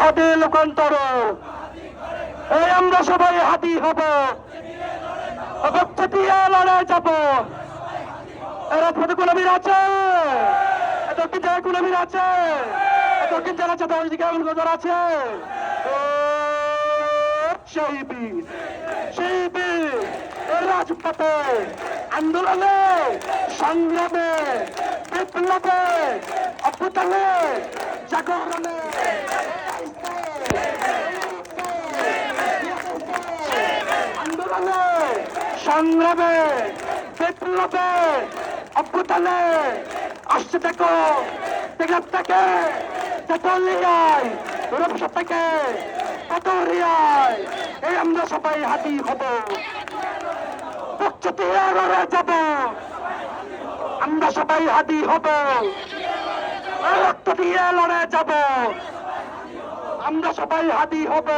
হাতে লোকান্তর, এই আমরা সবাই হাতি হব, রক্ত দিয়ে লড়াই যাব। এরা গোলামীর আছে, দক্ষিণ জেলায় গোলামীর আছে, দক্ষিণ জেলা চাঁদাবাজ আছে। সেই বীর, সেই বীর রাজপথে আন্দোলনে সংগ্রামে বিপ্লবে অভ্যুত্থানে জাগরণে আন্দোলনে সংগ্রামে বিপ্লবে অভ্যুত্থানে আসছে। দেখো টেকনাফ থেকে তেতুলিয়ায়, রূপসা থেকে পাটুরিয়ায়, এই আমরা সবাই হাতি হব, রক্ত দিয়ে লড়ে যাব। আমরা সবাই হাতি হব, রক্ত দিয়ে লড়ে যাব। আমরা সবাই হাতি হব।